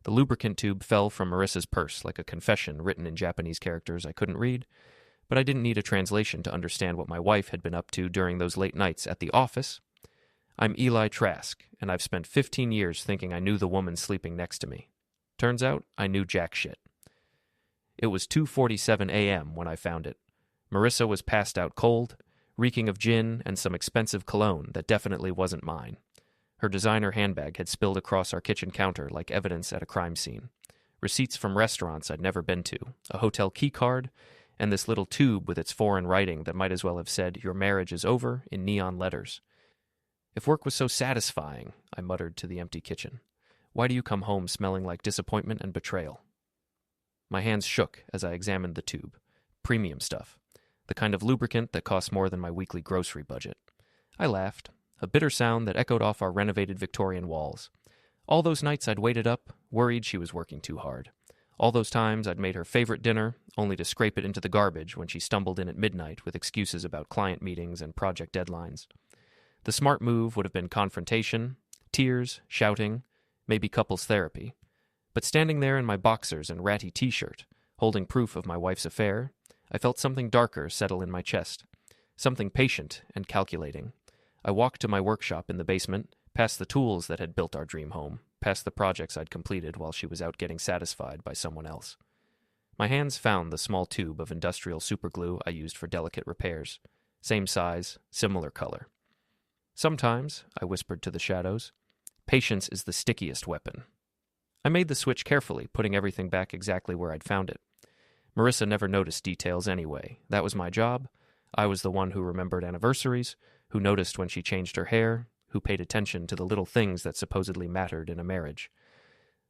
The lubricant tube fell from Marissa's purse like a confession written in Japanese characters I couldn't read, but I didn't need a translation to understand what my wife had been up to during those late nights at the office. I'm Eli Trask, and I've spent 15 years thinking I knew the woman sleeping next to me. Turns out I knew jack shit. It was 2:47 a.m. when I found it. Marissa was passed out cold, reeking of gin and some expensive cologne that definitely wasn't mine. Her designer handbag had spilled across our kitchen counter like evidence at a crime scene. Receipts from restaurants I'd never been to, a hotel key card, and this little tube with its foreign writing that might as well have said, "Your marriage is over," in neon letters. If work was so satisfying, I muttered to the empty kitchen, why do you come home smelling like disappointment and betrayal? My hands shook as I examined the tube. Premium stuff. The kind of lubricant that costs more than my weekly grocery budget. I laughed, a bitter sound that echoed off our renovated Victorian walls. All those nights I'd waited up, worried she was working too hard. All those times I'd made her favorite dinner, only to scrape it into the garbage when she stumbled in at midnight with excuses about client meetings and project deadlines. The smart move would have been confrontation, tears, shouting, maybe couples therapy. But standing there in my boxers and ratty t-shirt, holding proof of my wife's affair, I felt something darker settle in my chest, something patient and calculating. I walked to my workshop in the basement, past the tools that had built our dream home, past the projects I'd completed while she was out getting satisfied by someone else. My hands found the small tube of industrial superglue I used for delicate repairs. Same size, similar color. Sometimes, I whispered to the shadows, patience is the stickiest weapon. I made the switch carefully, putting everything back exactly where I'd found it. Marissa never noticed details anyway. That was my job. I was the one who remembered anniversaries, who noticed when she changed her hair, who paid attention to the little things that supposedly mattered in a marriage.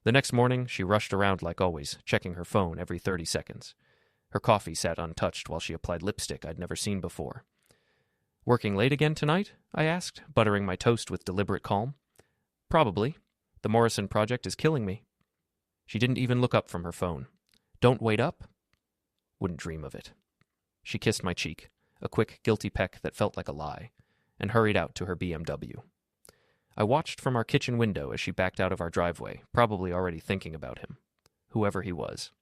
The next morning, she rushed around like always, checking her phone every 30 seconds. Her coffee sat untouched while she applied lipstick I'd never seen before. Working late again tonight? I asked, buttering my toast with deliberate calm. Probably. The Morrison project is killing me. She didn't even look up from her phone. Don't wait up? Wouldn't dream of it. She kissed my cheek, a quick, guilty peck that felt like a lie, and hurried out to her BMW. I watched from our kitchen window as she backed out of our driveway, probably already thinking about him, whoever he was.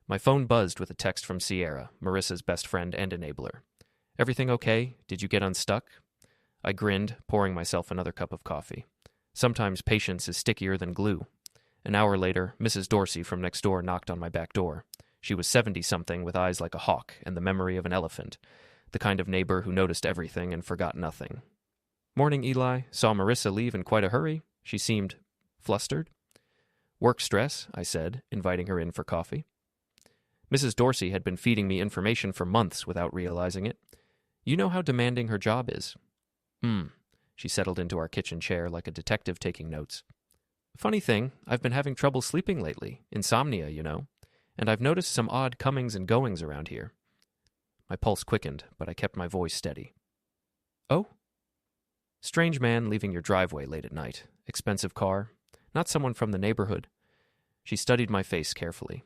My phone buzzed with a text from Sierra, Marissa's best friend and enabler. Everything okay? Did you get unstuck? I grinned, pouring myself another cup of coffee. Sometimes patience is stickier than glue. An hour later, Mrs. Dorsey from next door knocked on my back door. She was 70-something with eyes like a hawk and the memory of an elephant, the kind of neighbor who noticed everything and forgot nothing. Morning, Eli. Saw Marissa leave in quite a hurry. She seemed flustered. Work stress, I said, inviting her in for coffee. Mrs. Dorsey had been feeding me information for months without realizing it. You know how demanding her job is. She settled into our kitchen chair like a detective taking notes. Funny thing, I've been having trouble sleeping lately. Insomnia, you know. And I've noticed some odd comings and goings around here. My pulse quickened, but I kept my voice steady. Oh? Strange man leaving your driveway late at night. Expensive car. Not someone from the neighborhood. She studied my face carefully.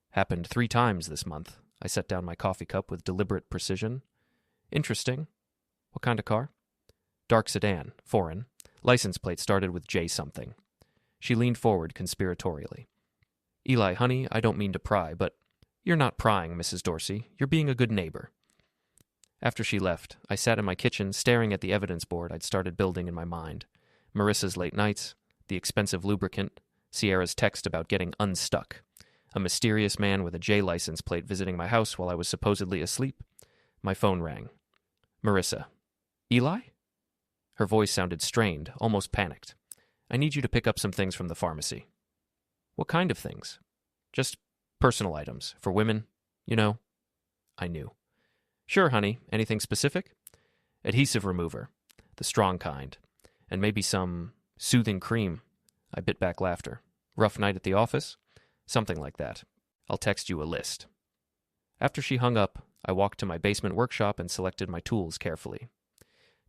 Happened 3 times this month. I set down my coffee cup with deliberate precision. Interesting. What kind of car? Dark sedan, foreign. License plate started with J something. She leaned forward conspiratorially. Eli, honey, I don't mean to pry, but you're not prying, Mrs. Dorsey. You're being a good neighbor. After she left, I sat in my kitchen staring at the evidence board I'd started building in my mind. Marissa's late nights, the expensive lubricant, Sierra's text about getting unstuck, a mysterious man with a J license plate visiting my house while I was supposedly asleep. My phone rang. Marissa. Eli? Her voice sounded strained, almost panicked. I need you to pick up some things from the pharmacy. What kind of things? Just personal items, for women, you know. I knew. Sure, honey. Anything specific? Adhesive remover, the strong kind, and maybe some soothing cream. I bit back laughter. Rough night at the office? Something like that. I'll text you a list. After she hung up, I walked to my basement workshop and selected my tools carefully.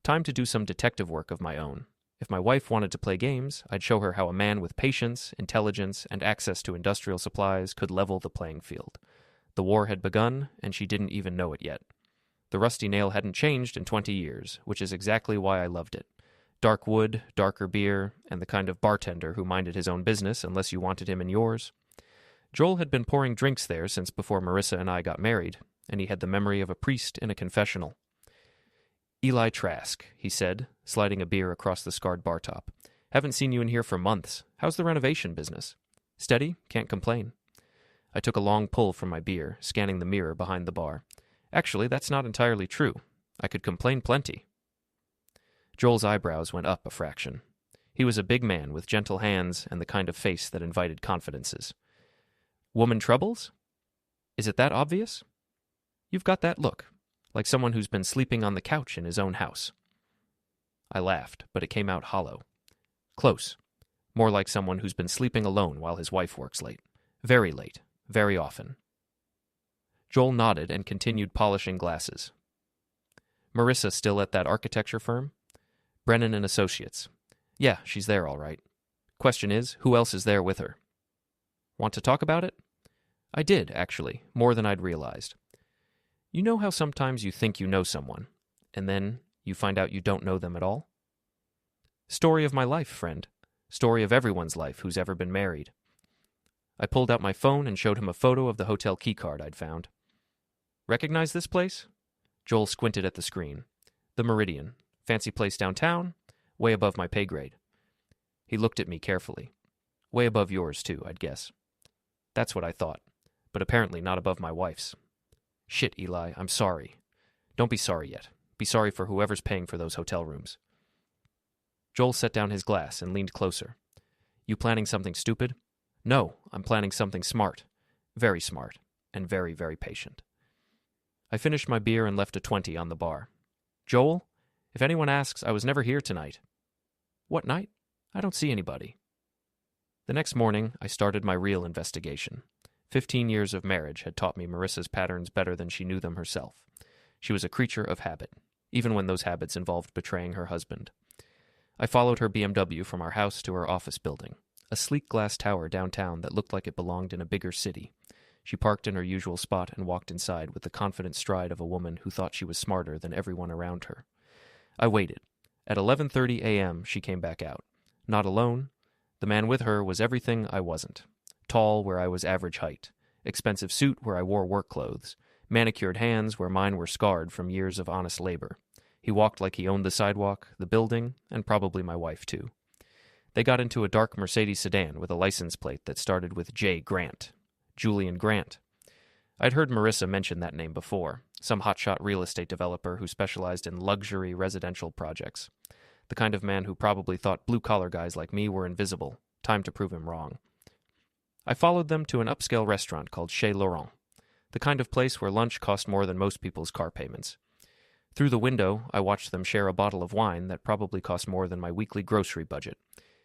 Time to do some detective work of my own. If my wife wanted to play games, I'd show her how a man with patience, intelligence, and access to industrial supplies could level the playing field. The war had begun, and she didn't even know it yet. The rusty nail hadn't changed in 20 years, which is exactly why I loved it. Dark wood, darker beer, and the kind of bartender who minded his own business unless you wanted him in yours. Joel had been pouring drinks there since before Marissa and I got married, and he had the memory of a priest in a confessional. "Eli Trask," he said, sliding a beer across the scarred bar top. "Haven't seen you in here for months. How's the renovation business?" "Steady, can't complain." I took a long pull from my beer, scanning the mirror behind the bar. Actually, that's not entirely true. I could complain plenty. Joel's eyebrows went up a fraction. He was a big man with gentle hands and the kind of face that invited confidences. "Woman troubles? Is it that obvious? You've got that look, like someone who's been sleeping on the couch in his own house." I laughed, but it came out hollow. "Close. More like someone who's been sleeping alone while his wife works late. Very late. Very often." Joel nodded and continued polishing glasses. "Marissa still at that architecture firm?" "Brennan and Associates. Yeah, she's there all right. Question is, who else is there with her?" "Want to talk about it?" I did, actually, more than I'd realized. You know how sometimes you think you know someone, and then you find out you don't know them at all? Story of my life, friend. Story of everyone's life who's ever been married. I pulled out my phone and showed him a photo of the hotel keycard I'd found. "Recognize this place?" Joel squinted at the screen. "The Meridian. Fancy place downtown, way above my pay grade." He looked at me carefully. "Way above yours, too, I'd guess." That's what I thought, but apparently not above my wife's. "Shit, Eli, I'm sorry." "Don't be sorry yet. Be sorry for whoever's paying for those hotel rooms." Joel set down his glass and leaned closer. "You planning something stupid?" "No, I'm planning something smart. Very smart, and very, very patient." I finished my beer and left a 20 on the bar. "Joel, if anyone asks, I was never here tonight." "What night? I don't see anybody." The next morning, I started my real investigation. 15 years of marriage had taught me Marissa's patterns better than she knew them herself. She was a creature of habit, even when those habits involved betraying her husband. I followed her BMW from our house to her office building, a sleek glass tower downtown that looked like it belonged in a bigger city. She parked in her usual spot and walked inside with the confident stride of a woman who thought she was smarter than everyone around her. I waited. At 11:30 a.m., she came back out. Not alone. The man with her was everything I wasn't. Tall where I was average height. Expensive suit where I wore work clothes. Manicured hands where mine were scarred from years of honest labor. He walked like he owned the sidewalk, the building, and probably my wife, too. They got into a dark Mercedes sedan with a license plate that started with J. Grant. Julian Grant. I'd heard Marissa mention that name before, some hotshot real estate developer who specialized in luxury residential projects. The kind of man who probably thought blue-collar guys like me were invisible. Time to prove him wrong. I followed them to an upscale restaurant called Chez Laurent, the kind of place where lunch cost more than most people's car payments. Through the window, I watched them share a bottle of wine that probably cost more than my weekly grocery budget.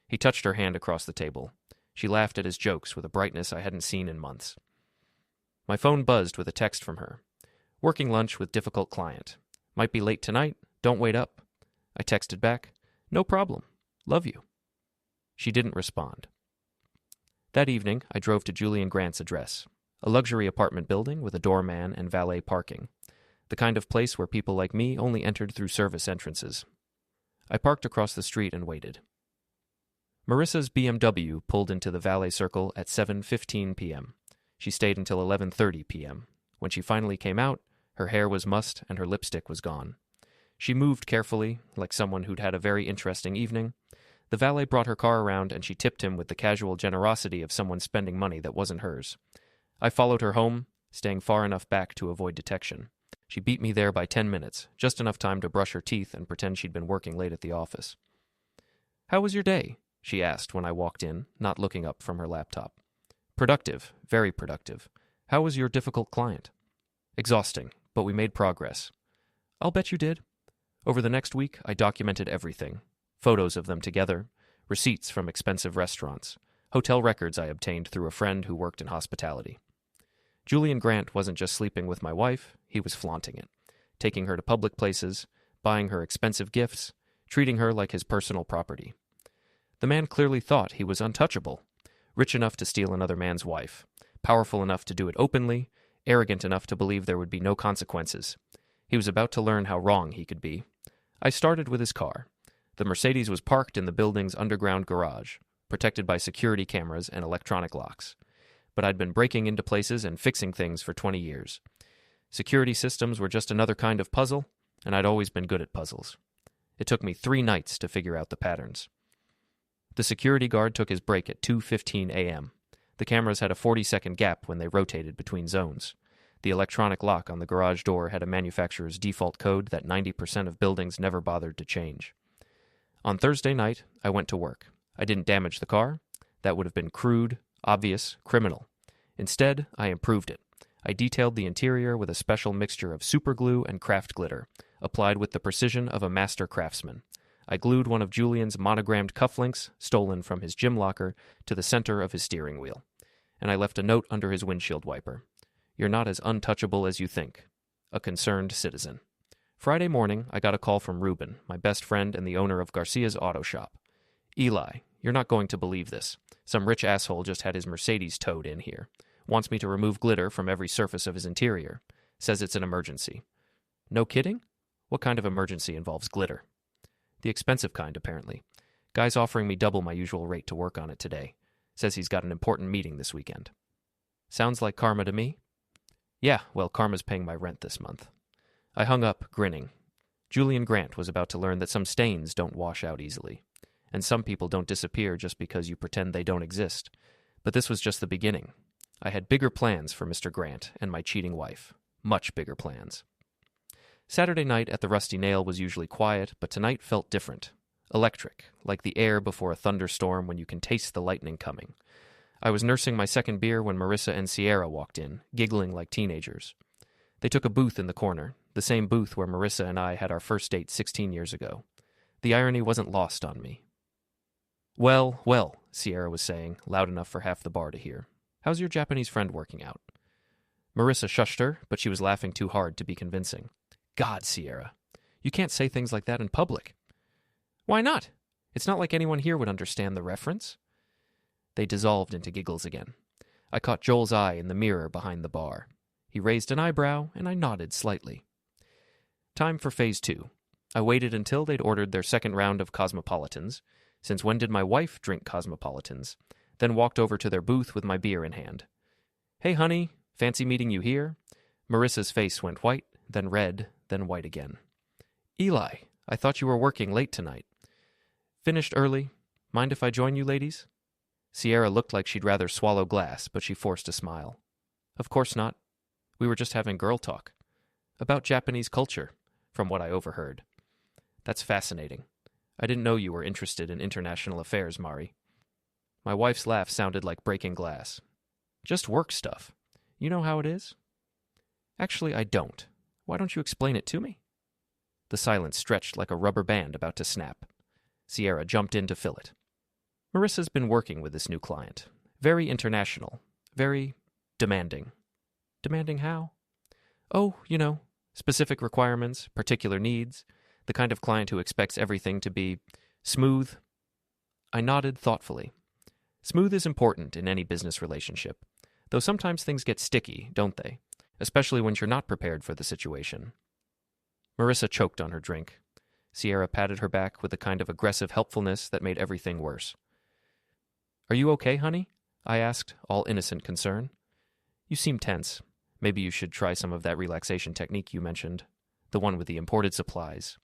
He touched her hand across the table. She laughed at his jokes with a brightness I hadn't seen in months. My phone buzzed with a text from her. "Working lunch with difficult client. Might be late tonight. Don't wait up." I texted back, "No problem. Love you." She didn't respond. That evening, I drove to Julian Grant's address, a luxury apartment building with a doorman and valet parking, the kind of place where people like me only entered through service entrances. I parked across the street and waited. Marissa's BMW pulled into the valet circle at 7:15 p.m. She stayed until 11:30 p.m. When she finally came out, her hair was mussed and her lipstick was gone. She moved carefully, like someone who'd had a very interesting evening. The valet brought her car around and she tipped him with the casual generosity of someone spending money that wasn't hers. I followed her home, staying far enough back to avoid detection. She beat me there by 10 minutes, just enough time to brush her teeth and pretend she'd been working late at the office. "How was your day?" she asked when I walked in, not looking up from her laptop. "Productive, very productive. How was your difficult client?" "Exhausting, but we made progress." "I'll bet you did." Over the next week, I documented everything. Photos of them together, receipts from expensive restaurants, hotel records I obtained through a friend who worked in hospitality. Julian Grant wasn't just sleeping with my wife, he was flaunting it, taking her to public places, buying her expensive gifts, treating her like his personal property. The man clearly thought he was untouchable, rich enough to steal another man's wife, powerful enough to do it openly, arrogant enough to believe there would be no consequences. He was about to learn how wrong he could be. I started with his car. The Mercedes was parked in the building's underground garage, protected by security cameras and electronic locks. But I'd been breaking into places and fixing things for 20 years. Security systems were just another kind of puzzle, and I'd always been good at puzzles. It took me 3 nights to figure out the patterns. The security guard took his break at 2:15 a.m. The cameras had a 40-second gap when they rotated between zones. The electronic lock on the garage door had a manufacturer's default code that 90% of buildings never bothered to change. On Thursday night, I went to work. I didn't damage the car. That would have been crude, obvious, criminal. Instead, I improved it. I detailed the interior with a special mixture of superglue and craft glitter, applied with the precision of a master craftsman. I glued one of Julian's monogrammed cufflinks, stolen from his gym locker, to the center of his steering wheel. And I left a note under his windshield wiper. "You're not as untouchable as you think. A concerned citizen." Friday morning, I got a call from Ruben, my best friend and the owner of Garcia's auto shop. "Eli, you're not going to believe this. Some rich asshole just had his Mercedes towed in here. Wants me to remove glitter from every surface of his interior. Says it's an emergency." "No kidding? What kind of emergency involves glitter?" "The expensive kind, apparently. Guy's offering me double my usual rate to work on it today. Says he's got an important meeting this weekend." "Sounds like karma to me." "Yeah, well, karma's paying my rent this month." I hung up, grinning. Julian Grant was about to learn that some stains don't wash out easily, and some people don't disappear just because you pretend they don't exist. But this was just the beginning. I had bigger plans for Mr. Grant and my cheating wife. Much bigger plans. Saturday night at the Rusty Nail was usually quiet, but tonight felt different. Electric, like the air before a thunderstorm when you can taste the lightning coming. I was nursing my second beer when Marissa and Sierra walked in, giggling like teenagers. They took a booth in the corner, the same booth where Marissa and I had our first date 16 years ago. The irony wasn't lost on me. "Well, well," Sierra was saying, loud enough for half the bar to hear. "How's your Japanese friend working out?" Marissa shushed her, but she was laughing too hard to be convincing. "God, Sierra, you can't say things like that in public." "Why not? It's not like anyone here would understand the reference." They dissolved into giggles again. I caught Joel's eye in the mirror behind the bar. He raised an eyebrow, and I nodded slightly. Time for phase 2. I waited until they'd ordered their second round of Cosmopolitans, since when did my wife drink Cosmopolitans, then walked over to their booth with my beer in hand. "Hey, honey, fancy meeting you here?" Marissa's face went white, then red, then white again. "Eli, I thought you were working late tonight." "Finished early. Mind if I join you, ladies?" Sierra looked like she'd rather swallow glass, but she forced a smile. "Of course not. We were just having girl talk. About Japanese culture, from what I overheard." "That's fascinating. I didn't know you were interested in international affairs, Mari." My wife's laugh sounded like breaking glass. "Just work stuff. You know how it is?" "Actually, I don't. Why don't you explain it to me?" The silence stretched like a rubber band about to snap. Sierra jumped in to fill it. "Marissa's been working with this new client. Very international. Very demanding." "Demanding how?" "Oh, you know, specific requirements, particular needs, the kind of client who expects everything to be smooth." I nodded thoughtfully. Smooth is important in any business relationship, though sometimes things get sticky, don't they? Especially when you're not prepared for the situation. Marissa choked on her drink. Sierra patted her back with a kind of aggressive helpfulness that made everything worse. "Are you okay, honey?" I asked, all innocent concern. "You seem tense. Maybe you should try some of that relaxation technique you mentioned, the one with the imported supplies."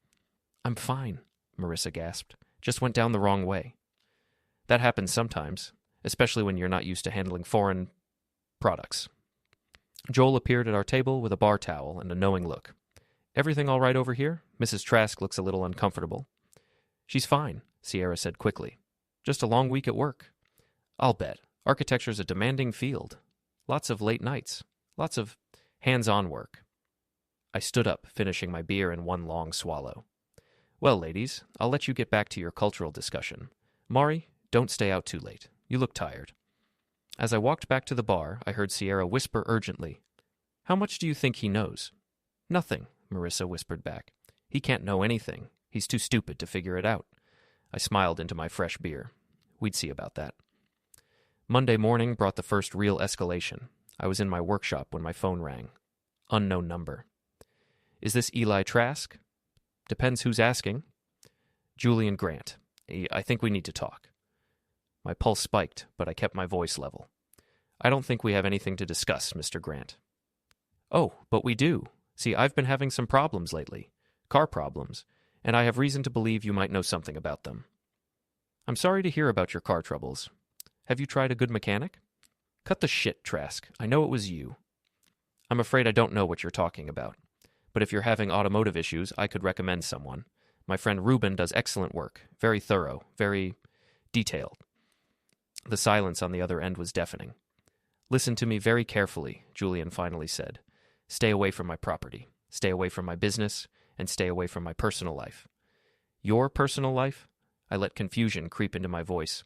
"I'm fine," Marissa gasped. "Just went down the wrong way." That happens sometimes, especially when you're not used to handling foreign products. Joel appeared at our table with a bar towel and a knowing look. "Everything all right over here? Mrs. Trask looks a little uncomfortable." "She's fine," Sierra said quickly. "Just a long week at work." "I'll bet. Architecture's a demanding field. Lots of late nights. Lots of hands-on work." I stood up, finishing my beer in one long swallow. "Well, ladies, I'll let you get back to your cultural discussion. Mari, don't stay out too late. You look tired." As I walked back to the bar, I heard Sierra whisper urgently, "How much do you think he knows?" "Nothing," Marissa whispered back. "He can't know anything. He's too stupid to figure it out." I smiled into my fresh beer. We'd see about that. Monday morning brought the first real escalation. I was in my workshop when my phone rang. Unknown number. "Is this Eli Trask?" "Depends who's asking." Julian Grant, I think we need to talk. My pulse spiked, but I kept my voice level. I don't think we have anything to discuss, Mr. Grant. Oh, but we do. See, I've been having some problems lately. Car problems. And I have reason to believe you might know something about them. I'm sorry to hear about your car troubles. Have you tried a good mechanic? Cut the shit, Trask. I know it was you. I'm afraid I don't know what you're talking about. But if you're having automotive issues, I could recommend someone. My friend Ruben does excellent work. Very thorough. Very detailed. The silence on the other end was deafening. Listen to me very carefully, Julian finally said. Stay away from my property. Stay away from my business. And stay away from my personal life. Your personal life? I let confusion creep into my voice.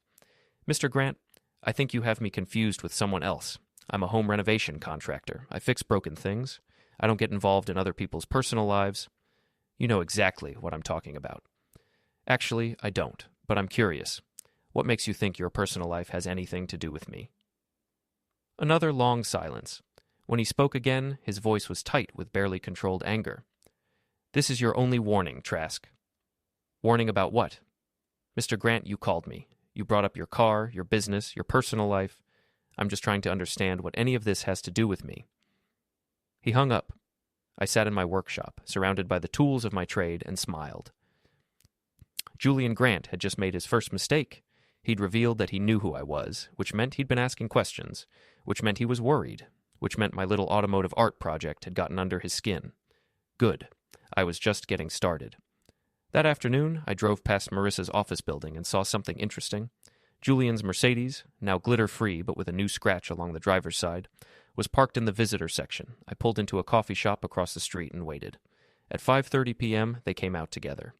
Mr. Grant, I think you have me confused with someone else. I'm a home renovation contractor. I fix broken things. I don't get involved in other people's personal lives. You know exactly what I'm talking about. Actually, I don't, but I'm curious. What makes you think your personal life has anything to do with me? Another long silence. When he spoke again, his voice was tight with barely controlled anger. This is your only warning, Trask. Warning about what? Mr. Grant, you called me. You brought up your car, your business, your personal life. I'm just trying to understand what any of this has to do with me. He hung up. I sat in my workshop, surrounded by the tools of my trade, and smiled. Julian Grant had just made his first mistake. He'd revealed that he knew who I was, which meant he'd been asking questions, which meant he was worried, which meant my little automotive art project had gotten under his skin. Good. I was just getting started. That afternoon, I drove past Marissa's office building and saw something interesting. Julian's Mercedes, now glitter-free but with a new scratch along the driver's side, was parked in the visitor section. I pulled into a coffee shop across the street and waited. At 5:30 p.m., they came out together.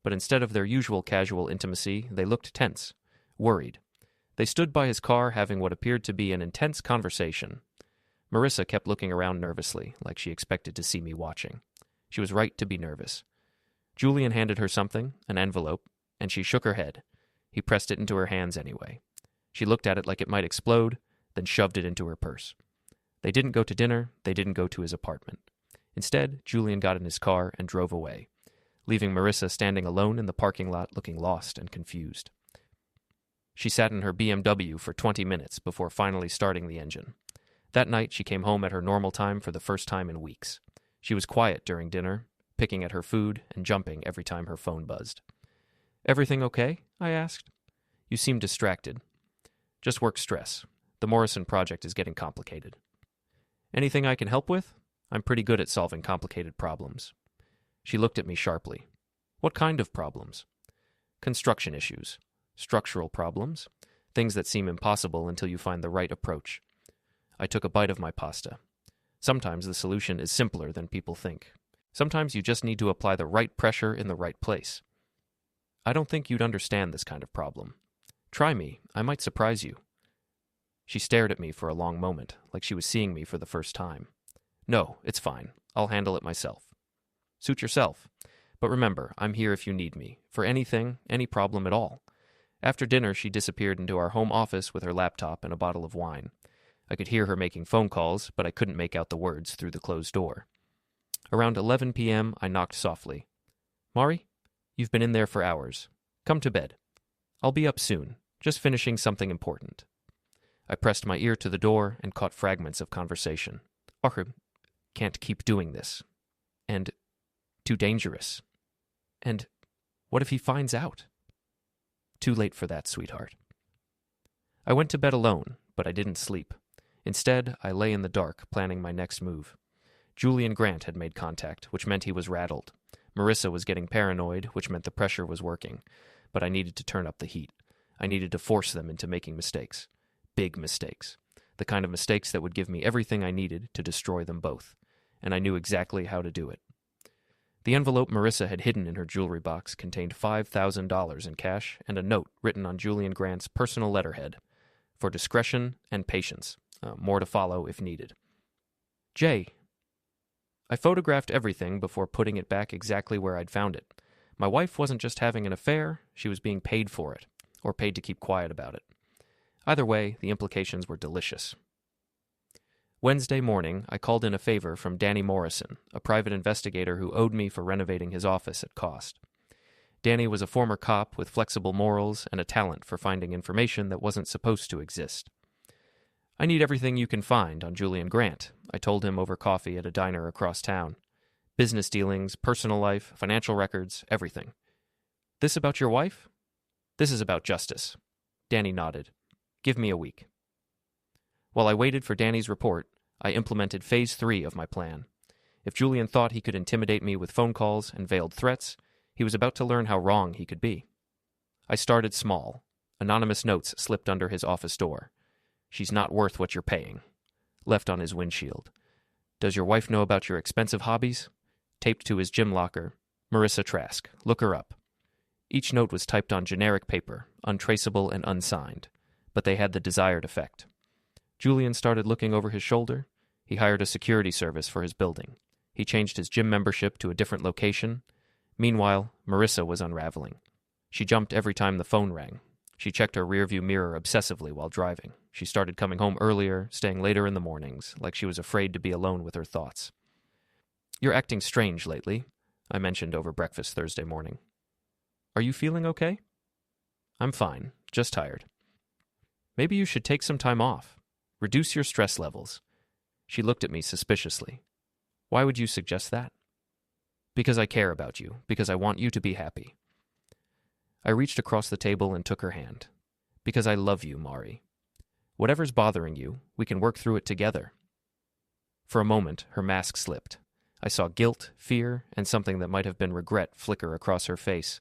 But instead of their usual casual intimacy, they looked tense, worried. They stood by his car having what appeared to be an intense conversation. Marissa kept looking around nervously, like she expected to see me watching. She was right to be nervous. Julian handed her something, an envelope, and she shook her head. He pressed it into her hands anyway. She looked at it like it might explode, then shoved it into her purse. They didn't go to dinner, they didn't go to his apartment. Instead, Julian got in his car and drove away, leaving Marissa standing alone in the parking lot looking lost and confused. She sat in her BMW for 20 minutes before finally starting the engine. That night, she came home at her normal time for the first time in weeks. She was quiet during dinner, picking at her food and jumping every time her phone buzzed. Everything okay? I asked. You seem distracted. Just work stress. The Morrison project is getting complicated. Anything I can help with? I'm pretty good at solving complicated problems. She looked at me sharply. What kind of problems? Construction issues. Structural problems. Things that seem impossible until you find the right approach. I took a bite of my pasta. Sometimes the solution is simpler than people think. Sometimes you just need to apply the right pressure in the right place. I don't think you'd understand this kind of problem. Try me. I might surprise you. She stared at me for a long moment, like she was seeing me for the first time. No, it's fine. I'll handle it myself. Suit yourself. But remember, I'm here if you need me, for anything, any problem at all. After dinner, she disappeared into our home office with her laptop and a bottle of wine. I could hear her making phone calls, but I couldn't make out the words through the closed door. Around 11 p.m., I knocked softly. Mari, you've been in there for hours. Come to bed. I'll be up soon, just finishing something important. I pressed my ear to the door and caught fragments of conversation. Can't keep doing this. And too dangerous. And what if he finds out? Too late for that, sweetheart. I went to bed alone, but I didn't sleep. Instead, I lay in the dark, planning my next move. Julian Grant had made contact, which meant he was rattled. Marissa was getting paranoid, which meant the pressure was working. But I needed to turn up the heat. I needed to force them into making mistakes. Big mistakes. The kind of mistakes that would give me everything I needed to destroy them both. And I knew exactly how to do it. The envelope Marissa had hidden in her jewelry box contained $5,000 in cash and a note written on Julian Grant's personal letterhead. For discretion and patience. More to follow if needed. Jay. I photographed everything before putting it back exactly where I'd found it. My wife wasn't just having an affair, she was being paid for it, or paid to keep quiet about it. Either way, the implications were delicious. Wednesday morning, I called in a favor from Danny Morrison, a private investigator who owed me for renovating his office at cost. Danny was a former cop with flexible morals and a talent for finding information that wasn't supposed to exist. "I need everything you can find on Julian Grant," I told him over coffee at a diner across town. "Business dealings, personal life, financial records, everything." "This about your wife?" "This is about justice." Danny nodded. "Give me a week." While I waited for Danny's report, I implemented Phase 3 of my plan. If Julian thought he could intimidate me with phone calls and veiled threats, he was about to learn how wrong he could be. I started small. Anonymous notes slipped under his office door. "She's not worth what you're paying." Left on his windshield. "Does your wife know about your expensive hobbies?" Taped to his gym locker. "Marissa Trask. Look her up." Each note was typed on generic paper, untraceable and unsigned, but they had the desired effect. Julian started looking over his shoulder. He hired a security service for his building. He changed his gym membership to a different location. Meanwhile, Marissa was unraveling. She jumped every time the phone rang. She checked her rearview mirror obsessively while driving. She started coming home earlier, staying later in the mornings, like she was afraid to be alone with her thoughts. "You're acting strange lately," I mentioned over breakfast Thursday morning. "Are you feeling okay?" "I'm fine, just tired." "Maybe you should take some time off. Reduce your stress levels." She looked at me suspiciously. "Why would you suggest that?" "Because I care about you, because I want you to be happy." I reached across the table and took her hand. "Because I love you, Mari. Whatever's bothering you, we can work through it together." For a moment, her mask slipped. I saw guilt, fear, and something that might have been regret flicker across her face.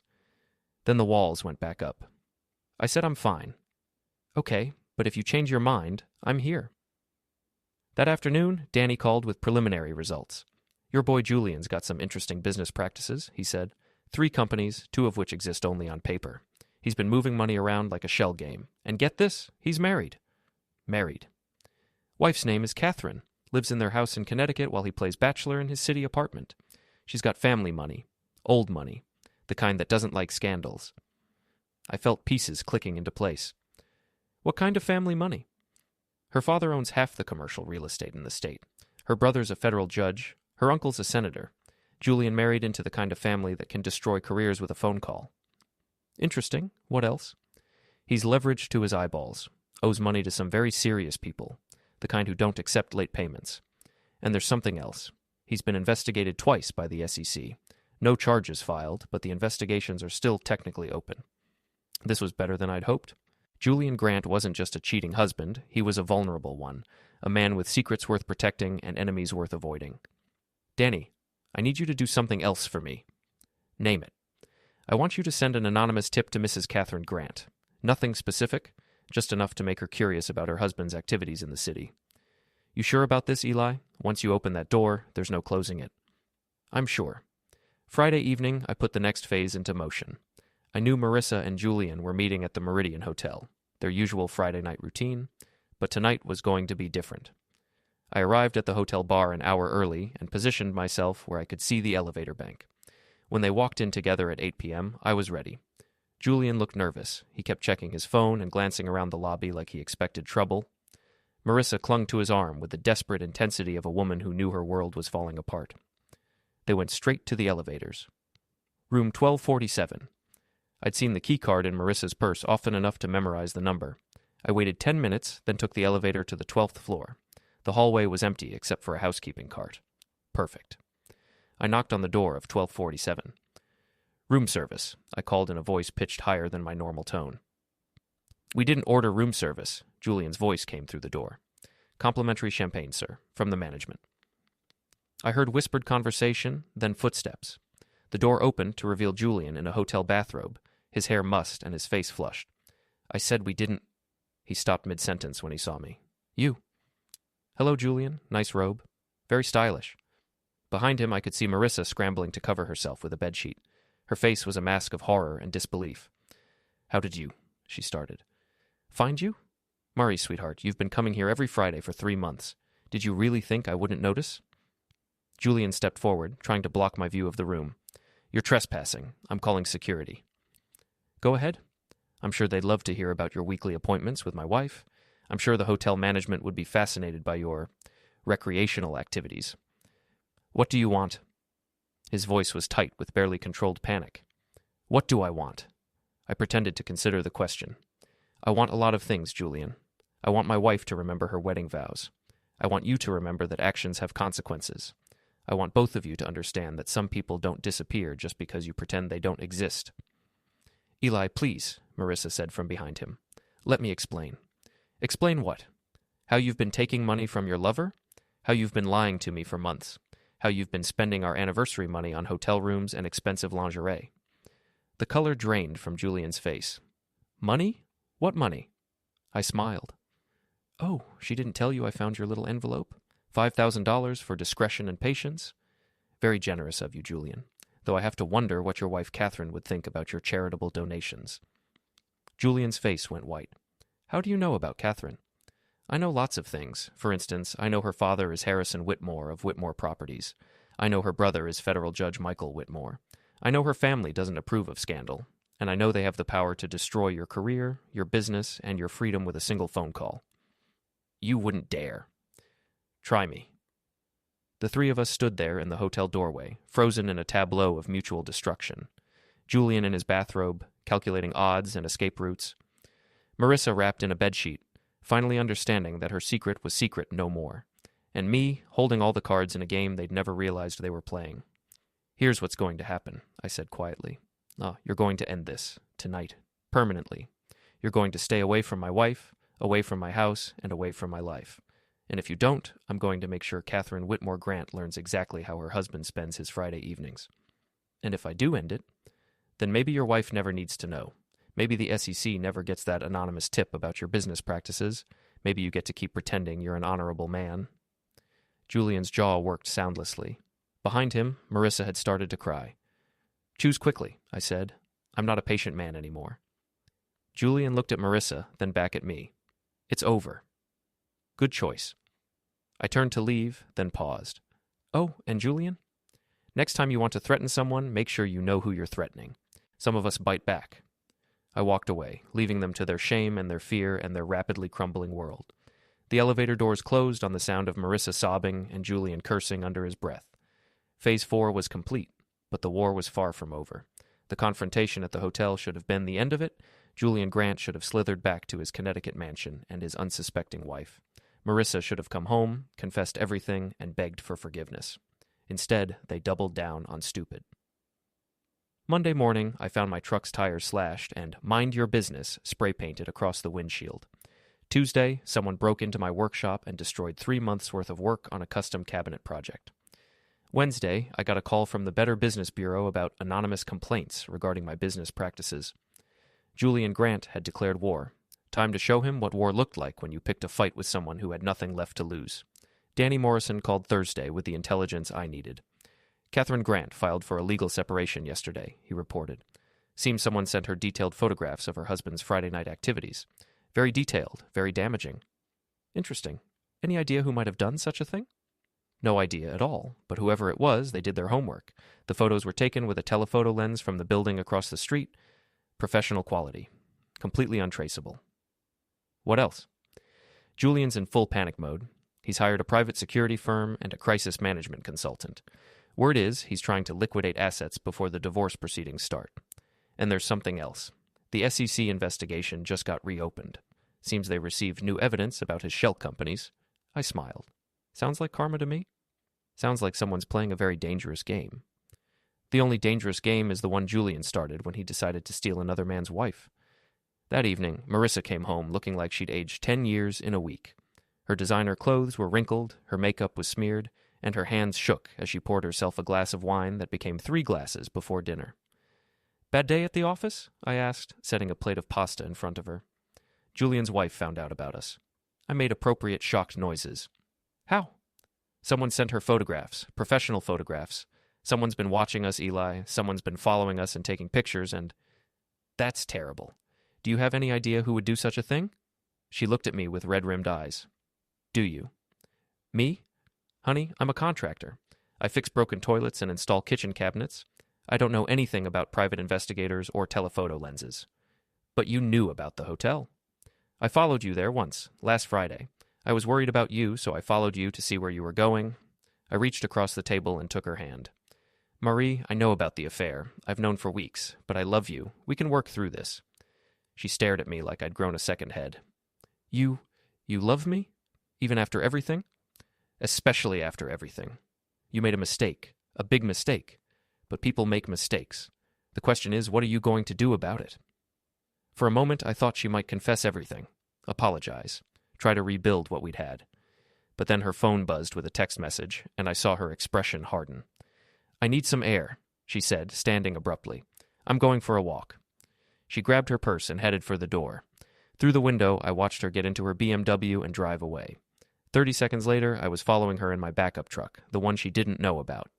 Then the walls went back up. I said I'm fine. "Okay, but if you change your mind, I'm here." That afternoon, Danny called with preliminary results. "Your boy Julian's got some interesting business practices," he said. 3 companies, 2 of which exist only on paper. He's been moving money around like a shell game. And get this, he's married. Married. Wife's name is Catherine. Lives in their house in Connecticut while he plays bachelor in his city apartment. She's got family money. Old money. The kind that doesn't like scandals. I felt pieces clicking into place. What kind of family money? Her father owns half the commercial real estate in the state. Her brother's a federal judge. Her uncle's a senator. Julian married into the kind of family that can destroy careers with a phone call. Interesting. What else? He's leveraged to his eyeballs. Owes money to some very serious people. The kind who don't accept late payments. And there's something else. He's been investigated twice by the SEC. No charges filed, but the investigations are still technically open. This was better than I'd hoped. Julian Grant wasn't just a cheating husband, he was a vulnerable one, a man with secrets worth protecting and enemies worth avoiding. "Danny, I need you to do something else for me." "Name it." "I want you to send an anonymous tip to Mrs. Catherine Grant. Nothing specific, just enough to make her curious about her husband's activities in the city." "You sure about this, Eli? Once you open that door, there's no closing it." "I'm sure." Friday evening, I put the next phase into motion. I knew Marissa and Julian were meeting at the Meridian Hotel, their usual Friday night routine, but tonight was going to be different. I arrived at the hotel bar an hour early and positioned myself where I could see the elevator bank. When they walked in together at 8 p.m., I was ready. Julian looked nervous. He kept checking his phone and glancing around the lobby like he expected trouble. Marissa clung to his arm with the desperate intensity of a woman who knew her world was falling apart. They went straight to the elevators. Room 1247. I'd seen the key card in Marissa's purse often enough to memorize the number. I waited 10 minutes, then took the elevator to the 12th floor. The hallway was empty except for a housekeeping cart. Perfect. I knocked on the door of 1247. "Room service," I called in a voice pitched higher than my normal tone. "We didn't order room service." Julian's voice came through the door. "Complimentary champagne, sir, from the management." I heard whispered conversation, then footsteps. The door opened to reveal Julian in a hotel bathrobe, his hair mussed and his face flushed. "I said we didn't—" He stopped mid-sentence when he saw me. "You." "Hello, Julian. Nice robe. Very stylish." Behind him I could see Marissa scrambling to cover herself with a bedsheet. Her face was a mask of horror and disbelief. "How did you—" she started. "Find you? Mari, sweetheart, you've been coming here every Friday for 3 months. Did you really think I wouldn't notice?" Julian stepped forward, trying to block my view of the room. "You're trespassing. I'm calling security." "Go ahead. I'm sure they'd love to hear about your weekly appointments with my wife. I'm sure the hotel management would be fascinated by your recreational activities. What do you want?" His voice was tight with barely controlled panic. What do I want? I pretended to consider the question. I want a lot of things, Julian. I want my wife to remember her wedding vows. I want you to remember that actions have consequences. I want both of you to understand that some people don't disappear just because you pretend they don't exist. Eli, please, Marissa said from behind him. Let me explain. Explain what? How you've been taking money from your lover? How you've been lying to me for months? How you've been spending our anniversary money on hotel rooms and expensive lingerie? The color drained from Julian's face. Money? What money? I smiled. Oh, she didn't tell you I found your little envelope? $5,000 for discretion and patience? Very generous of you, Julian, though I have to wonder what your wife Catherine would think about your charitable donations. Julian's face went white. How do you know about Catherine? I know lots of things. For instance, I know her father is Harrison Whitmore of Whitmore Properties. I know her brother is Federal Judge Michael Whitmore. I know her family doesn't approve of scandal. And I know they have the power to destroy your career, your business, and your freedom with a single phone call. You wouldn't dare. Try me. The three of us stood there in the hotel doorway, frozen in a tableau of mutual destruction. Julian in his bathrobe, calculating odds and escape routes. Marissa wrapped in a bedsheet, finally understanding that her secret was secret no more. And me, holding all the cards in a game they'd never realized they were playing. Here's what's going to happen, I said quietly. You're going to end this, tonight, permanently. You're going to stay away from my wife, away from my house, and away from my life. And if you don't, I'm going to make sure Catherine Whitmore Grant learns exactly how her husband spends his Friday evenings. And if I do end it, then maybe your wife never needs to know. Maybe the SEC never gets that anonymous tip about your business practices. Maybe you get to keep pretending you're an honorable man. Julian's jaw worked soundlessly. Behind him, Marissa had started to cry. Choose quickly, I said. I'm not a patient man anymore. Julian looked at Marissa, then back at me. It's over. Good choice. I turned to leave, then paused. Oh, and Julian? Next time you want to threaten someone, make sure you know who you're threatening. Some of us bite back. I walked away, leaving them to their shame and their fear and their rapidly crumbling world. The elevator doors closed on the sound of Marissa sobbing and Julian cursing under his breath. Phase 4 was complete, but the war was far from over. The confrontation at the hotel should have been the end of it. Julian Grant should have slithered back to his Connecticut mansion and his unsuspecting wife. Marissa should have come home, confessed everything, and begged for forgiveness. Instead, they doubled down on stupid. Monday morning, I found my truck's tires slashed and "Mind Your Business" spray-painted across the windshield. Tuesday, someone broke into my workshop and destroyed 3 months' worth of work on a custom cabinet project. Wednesday, I got a call from the Better Business Bureau about anonymous complaints regarding my business practices. Julian Grant had declared war. Time to show him what war looked like when you picked a fight with someone who had nothing left to lose. Danny Morrison called Thursday with the intelligence I needed. Catherine Grant filed for a legal separation yesterday, he reported. Seems someone sent her detailed photographs of her husband's Friday night activities. Very detailed, very damaging. Interesting. Any idea who might have done such a thing? No idea at all, but whoever it was, they did their homework. The photos were taken with a telephoto lens from the building across the street. Professional quality. Completely untraceable. What else? Julian's in full panic mode. He's hired a private security firm and a crisis management consultant. Word is he's trying to liquidate assets before the divorce proceedings start. And there's something else. The SEC investigation just got reopened. Seems they received new evidence about his shell companies. I smiled. Sounds like karma to me? Sounds like someone's playing a very dangerous game. The only dangerous game is the one Julian started when he decided to steal another man's wife. That evening, Marissa came home looking like she'd aged 10 years in a week. Her designer clothes were wrinkled, her makeup was smeared, and her hands shook as she poured herself a glass of wine that became 3 glasses before dinner. Bad day at the office? I asked, setting a plate of pasta in front of her. Julian's wife found out about us. I made appropriate shocked noises. How? Someone sent her photographs, professional photographs. Someone's been watching us, Eli. Someone's been following us and taking pictures, and... That's terrible. Do you have any idea who would do such a thing? She looked at me with red-rimmed eyes. Do you? Me? Honey, I'm a contractor. I fix broken toilets and install kitchen cabinets. I don't know anything about private investigators or telephoto lenses. But you knew about the hotel. I followed you there once, last Friday. I was worried about you, so I followed you to see where you were going. I reached across the table and took her hand. Marie, I know about the affair. I've known for weeks, but I love you. We can work through this. She stared at me like I'd grown a second head. You love me? Even after everything? Especially after everything. You made a mistake. A big mistake. But people make mistakes. The question is, what are you going to do about it? For a moment, I thought she might confess everything. Apologize. Try to rebuild what we'd had. But then her phone buzzed with a text message, and I saw her expression harden. I need some air, she said, standing abruptly. I'm going for a walk. She grabbed her purse and headed for the door. Through the window, I watched her get into her BMW and drive away. 30 seconds later, I was following her in my backup truck, the one she didn't know about.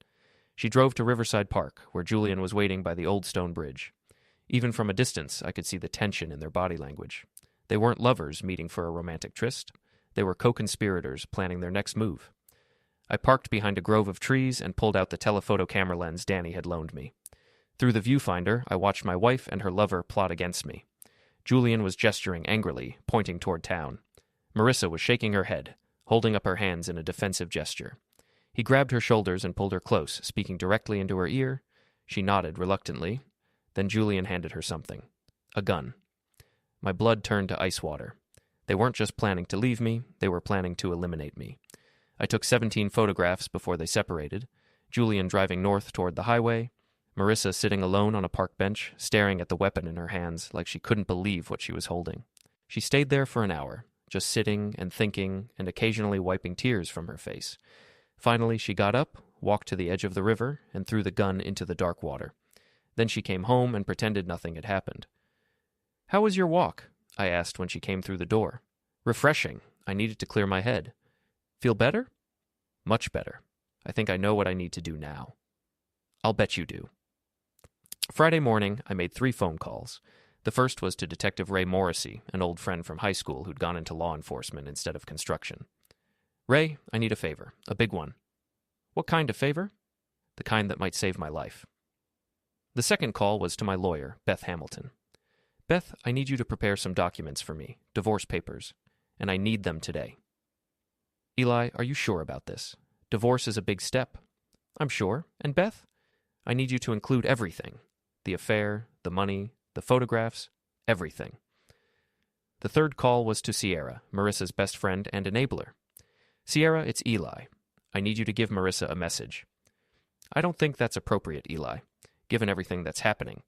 She drove to Riverside Park, where Julian was waiting by the old stone bridge. Even from a distance, I could see the tension in their body language. They weren't lovers meeting for a romantic tryst. They were co-conspirators planning their next move. I parked behind a grove of trees and pulled out the telephoto camera lens Danny had loaned me. Through the viewfinder, I watched my wife and her lover plot against me. Julian was gesturing angrily, pointing toward town. Marissa was shaking her head, holding up her hands in a defensive gesture. He grabbed her shoulders and pulled her close, speaking directly into her ear. She nodded reluctantly. Then Julian handed her something. A gun. My blood turned to ice water. They weren't just planning to leave me, they were planning to eliminate me. I took 17 photographs before they separated. Julian driving north toward the highway. Marissa sitting alone on a park bench, staring at the weapon in her hands like she couldn't believe what she was holding. She stayed there for an hour, just sitting and thinking and occasionally wiping tears from her face. Finally, she got up, walked to the edge of the river, and threw the gun into the dark water. Then she came home and pretended nothing had happened. "How was your walk?" I asked when she came through the door. "Refreshing. I needed to clear my head." "Feel better?" "Much better. I think I know what I need to do now." "I'll bet you do." Friday morning, I made 3 phone calls. The first was to Detective Ray Morrissey, an old friend from high school who'd gone into law enforcement instead of construction. "Ray, I need a favor. A big one." "What kind of favor?" "The kind that might save my life." The second call was to my lawyer, Beth Hamilton. "Beth, I need you to prepare some documents for me, divorce papers, and I need them today." "Eli, are you sure about this? Divorce is a big step." "I'm sure. And Beth? I need you to include everything. The affair, the money, the photographs, everything." The third call was to Sierra, Marissa's best friend and enabler. "Sierra, it's Eli. I need you to give Marissa a message." "I don't think that's appropriate, Eli, given everything that's happening.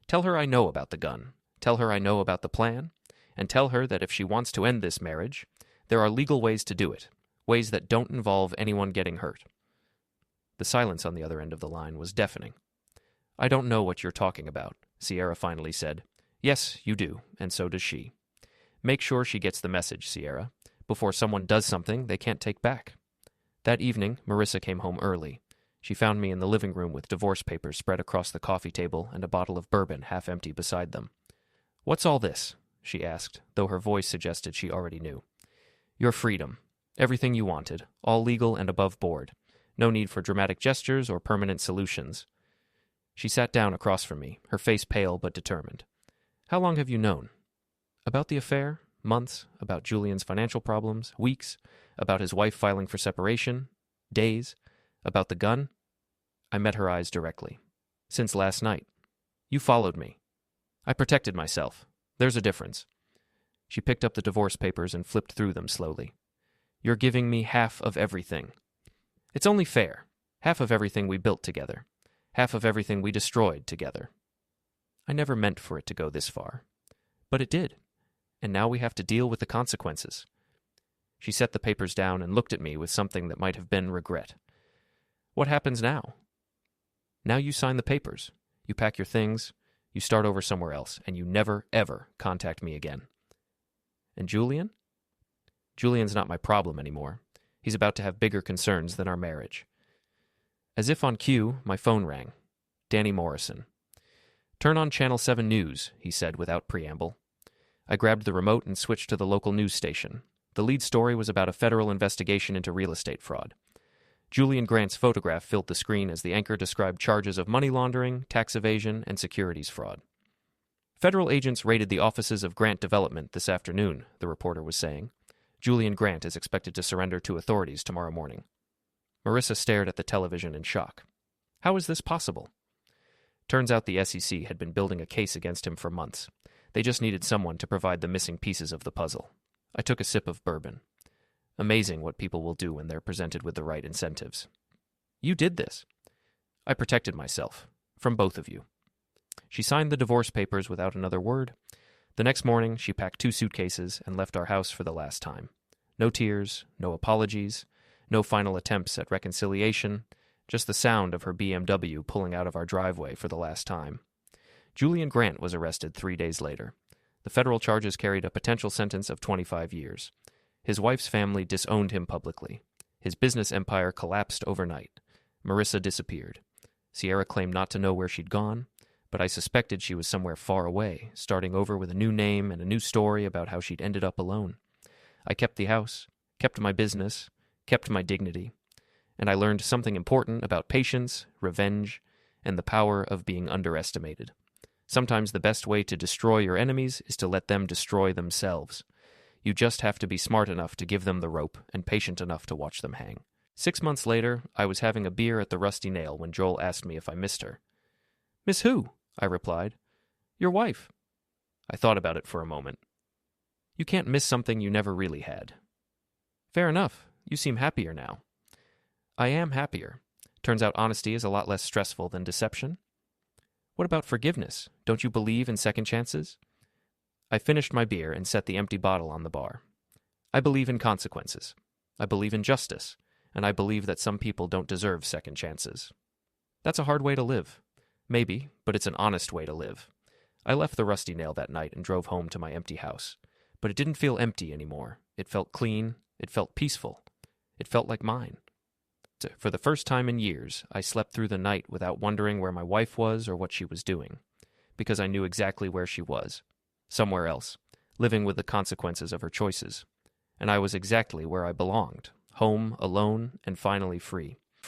Tell her I know about the gun. Tell her I know about the plan. And tell her that if she wants to end this marriage, there are legal ways to do it, ways that don't involve anyone getting hurt." The silence on the other end of the line was deafening. "I don't know what you're talking about," Sierra finally said. "Yes, you do, and so does she. Make sure she gets the message, Sierra, before someone does something they can't take back." That evening, Marissa came home early. She found me in the living room with divorce papers spread across the coffee table and a bottle of bourbon half empty beside them. "What's all this?" she asked, though her voice suggested she already knew. "Your freedom. Everything you wanted, all legal and above board. No need for dramatic gestures or permanent solutions." She sat down across from me, her face pale but determined. "How long have you known?" "About the affair? Months. About Julian's financial problems? Weeks. About his wife filing for separation? Days. About the gun?" I met her eyes directly. "Since last night. You followed me." "I protected myself. There's a difference." She picked up the divorce papers and flipped through them slowly. "You're giving me half of everything. It's only fair. Half of everything we built together. Half of everything we destroyed together. I never meant for it to go this far. But it did. And now we have to deal with the consequences." She set the papers down and looked at me with something that might have been regret. "What happens now?" "Now you sign the papers. You pack your things. You start over somewhere else. And you never, ever contact me again." "And Julian?" "Julian's not my problem anymore. He's about to have bigger concerns than our marriage." As if on cue, my phone rang. Danny Morrison. "Turn on Channel 7 News," he said without preamble. I grabbed the remote and switched to the local news station. The lead story was about a federal investigation into real estate fraud. Julian Grant's photograph filled the screen as the anchor described charges of money laundering, tax evasion, and securities fraud. "Federal agents raided the offices of Grant Development this afternoon," the reporter was saying. "Julian Grant is expected to surrender to authorities tomorrow morning." Marissa stared at the television in shock. How is this possible? Turns out the SEC had been building a case against him for months. They just needed someone to provide the missing pieces of the puzzle. I took a sip of bourbon. Amazing what people will do when they're presented with the right incentives. You did this. I protected myself. From both of you. She signed the divorce papers without another word. The next morning, she packed 2 suitcases and left our house for the last time. No tears, no apologies, no final attempts at reconciliation, just the sound of her BMW pulling out of our driveway for the last time. Julian Grant was arrested 3 days later. The federal charges carried a potential sentence of 25 years. His wife's family disowned him publicly. His business empire collapsed overnight. Marissa disappeared. Sierra claimed not to know where she'd gone, but I suspected she was somewhere far away, starting over with a new name and a new story about how she'd ended up alone. I kept the house, kept my business, kept my dignity, and I learned something important about patience, revenge, and the power of being underestimated. Sometimes the best way to destroy your enemies is to let them destroy themselves. You just have to be smart enough to give them the rope and patient enough to watch them hang. 6 months later, I was having a beer at the Rusty Nail when Joel asked me if I missed her. "Miss who?" I replied. "Your wife." I thought about it for a moment. You can't miss something you never really had. Fair enough. You seem happier now. I am happier. Turns out honesty is a lot less stressful than deception. What about forgiveness? Don't you believe in second chances? I finished my beer and set the empty bottle on the bar. I believe in consequences. I believe in justice. And I believe that some people don't deserve second chances. That's a hard way to live. Maybe, but it's an honest way to live. I left the Rusty Nail that night and drove home to my empty house. But it didn't feel empty anymore. It felt clean. It felt peaceful. It felt like mine. For the first time in years, I slept through the night without wondering where my wife was or what she was doing, because I knew exactly where she was. Somewhere else, living with the consequences of her choices. And I was exactly where I belonged. Home, alone, and finally free.